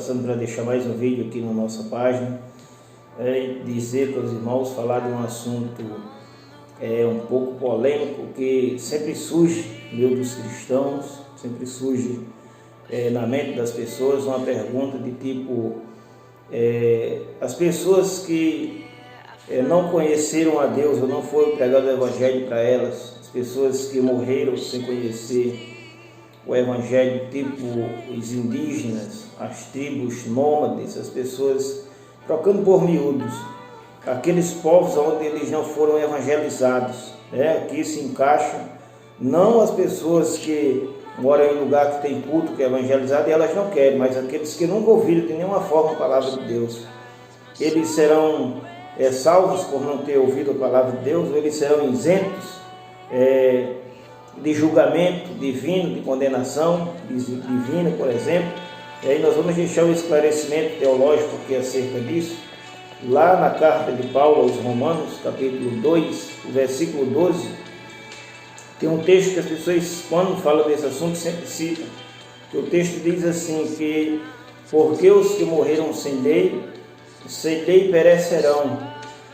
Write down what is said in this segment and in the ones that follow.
passando para deixar mais um vídeo aqui na nossa página, dizer para os irmãos, falar de um assunto um pouco polêmico, que sempre surge no meio dos cristãos, sempre surge na mente das pessoas uma pergunta de tipo, as pessoas que não conheceram a Deus ou não foi pregado o Evangelho para elas, as pessoas que morreram sem conhecer o Evangelho, tipo os indígenas, as tribos nômades, as pessoas, trocando por miúdos, aqueles povos onde eles não foram evangelizados, aqui se encaixam, não as pessoas que moram em lugar que tem culto, que é evangelizado, e elas não querem, mas aqueles que nunca ouviram de nenhuma forma a palavra de Deus, eles serão salvos por não ter ouvido a palavra de Deus, ou eles serão isentos de julgamento divino, de condenação divina, por exemplo. E aí nós vamos deixar um esclarecimento teológico aqui acerca disso, lá na carta de Paulo aos Romanos, capítulo 2, o versículo 12, tem um texto que as pessoas, quando falam desse assunto, sempre citam, que o texto diz assim, que porque os que morreram sem lei perecerão,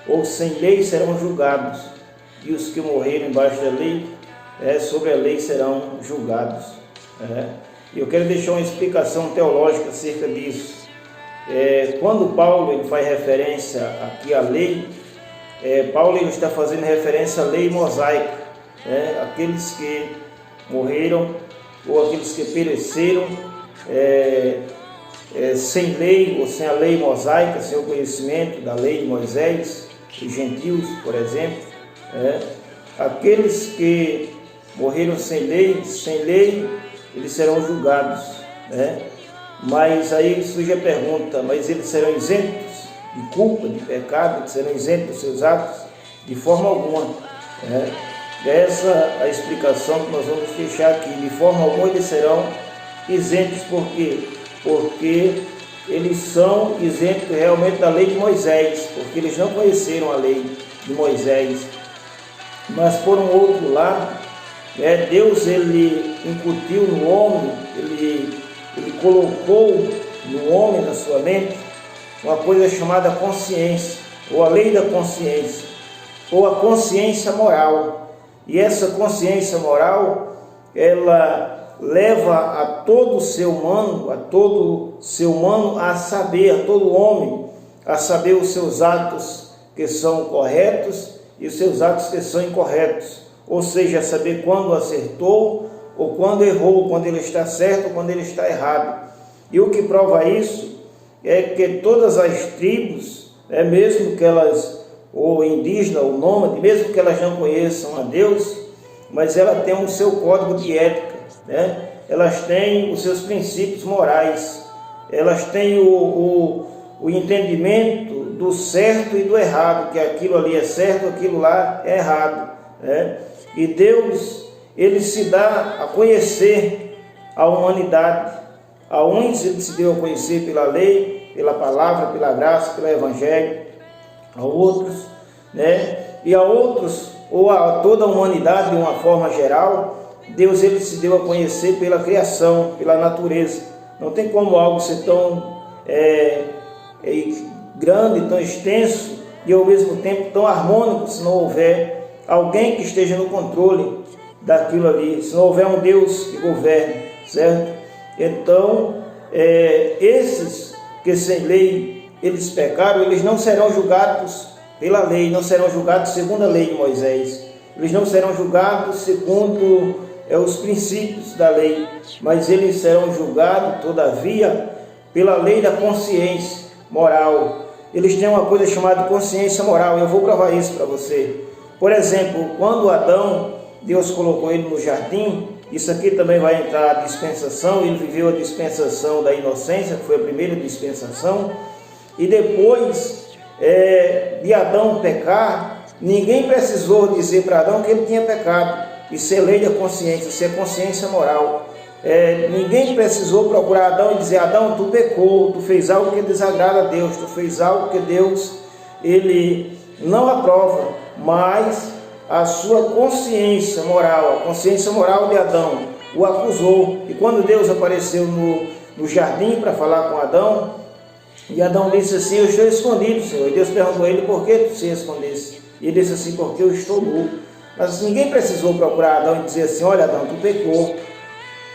ou sem lei serão julgados, e os que morreram embaixo da lei, sobre a lei serão julgados. E eu quero deixar uma explicação teológica acerca disso. Quando Paulo ele faz referência aqui à lei, Paulo ele está fazendo referência à lei mosaica, aqueles que morreram ou aqueles que pereceram sem lei ou sem a lei mosaica, sem o conhecimento da lei de Moisés, os gentios, por exemplo, aqueles que morreram sem lei, eles serão julgados, Mas aí surge a pergunta, mas eles serão isentos de culpa, de pecado, eles serão isentos dos seus atos? De forma alguma. Essa é a explicação que nós vamos deixar aqui. De forma alguma eles serão isentos, por quê? Porque eles são isentos realmente da lei de Moisés, porque eles não conheceram a lei de Moisés. Mas por um outro lado, Deus ele incutiu no homem, ele colocou no homem, na sua mente, uma coisa chamada consciência, ou a lei da consciência, ou a consciência moral. E essa consciência moral, ela leva a todo ser humano, a saber, a todo homem, a saber os seus atos que são corretos e os seus atos que são incorretos. Ou seja, saber quando acertou ou quando errou, quando ele está certo ou quando ele está errado. E o que prova isso é que todas as tribos, mesmo que elas, ou indígena ou nômade, mesmo que elas não conheçam a Deus, mas ela tem o seu código de ética, Elas têm os seus princípios morais, elas têm o entendimento do certo e do errado, que aquilo ali é certo, aquilo lá é errado, E Deus, ele se dá a conhecer a humanidade. A uns ele se deu a conhecer pela lei, pela palavra, pela graça, pelo evangelho. A outros, E a outros, ou a toda a humanidade de uma forma geral, Deus ele se deu a conhecer pela criação, pela natureza. Não tem como algo ser tão grande, tão extenso e ao mesmo tempo tão harmônico se não houver alguém que esteja no controle daquilo ali, se não houver um Deus que governe, certo? Então, esses que sem lei eles pecaram, eles não serão julgados pela lei, não serão julgados segundo a lei de Moisés, eles não serão julgados segundo os princípios da lei, mas eles serão julgados, todavia, pela lei da consciência moral. Eles têm uma coisa chamada consciência moral, eu vou provar isso para você. Por exemplo, quando Adão, Deus colocou ele no jardim, isso aqui também vai entrar a dispensação, ele viveu a dispensação da inocência, que foi a primeira dispensação, e depois de Adão pecar, ninguém precisou dizer para Adão que ele tinha pecado. Isso é lei da consciência, isso é consciência moral. Ninguém precisou procurar Adão e dizer: Adão, tu pecou, tu fez algo que desagrada a Deus, tu fez algo que Deus ele não aprova, mas a sua consciência moral, a consciência moral de Adão o acusou. E quando Deus apareceu no jardim para falar com Adão, e Adão disse assim: eu estou escondido, Senhor. E Deus perguntou a ele: por que tu se escondesse? E ele disse assim: porque eu estou nu. Mas ninguém precisou procurar Adão e dizer assim: olha, Adão, tu pecou,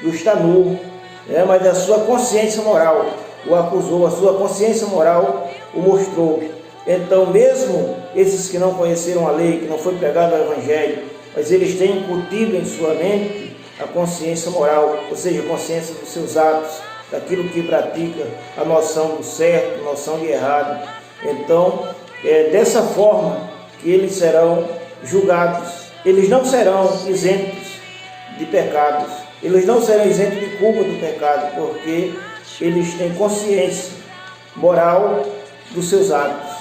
tu está nu. Mas a sua consciência moral o acusou, a sua consciência moral o mostrou. Então, mesmo esses que não conheceram a lei, que não foi pregado o Evangelho, mas eles têm incutido em sua mente a consciência moral, ou seja, a consciência dos seus atos, daquilo que pratica, a noção do certo, a noção de errado. Então, é dessa forma que eles serão julgados. Eles não serão isentos de pecados, eles não serão isentos de culpa do pecado, porque eles têm consciência moral dos seus atos,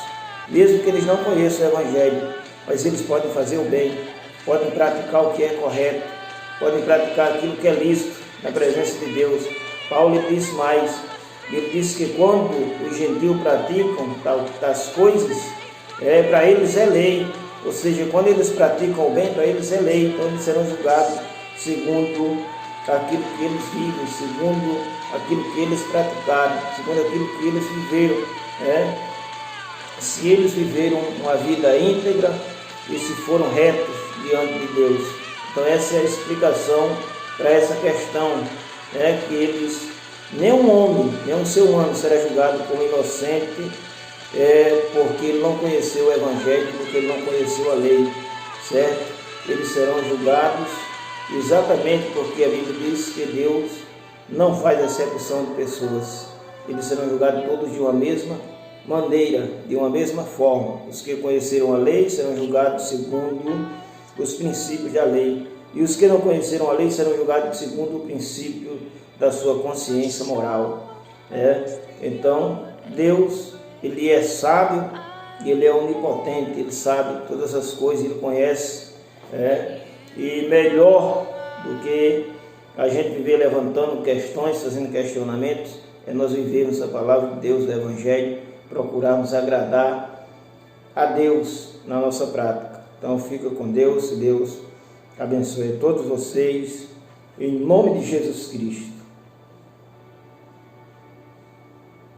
mesmo que eles não conheçam o Evangelho, mas eles podem fazer o bem, podem praticar o que é correto, podem praticar aquilo que é lícito na presença de Deus. Paulo disse mais, ele disse que quando os gentios praticam tais coisas, para eles é lei, ou seja, quando eles praticam o bem, para eles é lei, então eles serão julgados segundo aquilo que eles vivem, segundo aquilo que eles praticaram, segundo aquilo que eles viveram. Se eles viveram uma vida íntegra e se foram retos diante de Deus. Então essa é a explicação para essa questão, que eles, nenhum homem, nenhum ser humano será julgado como inocente, porque ele não conheceu o Evangelho, porque ele não conheceu a lei, certo? Eles serão julgados exatamente porque a Bíblia diz que Deus não faz acepção de pessoas. Eles serão julgados todos de uma mesma maneira, de uma mesma forma. Os que conheceram a lei serão julgados segundo os princípios da lei, e os que não conheceram a lei serão julgados segundo o princípio da sua consciência moral. Então, Deus, Ele é sábio, Ele é onipotente, Ele sabe todas as coisas, Ele conhece, e melhor do que a gente viver levantando questões, fazendo questionamentos, nós vivermos a palavra de Deus, do Evangelho, procurarmos agradar a Deus na nossa prática. Então fica com Deus, e Deus abençoe todos vocês, em nome de Jesus Cristo.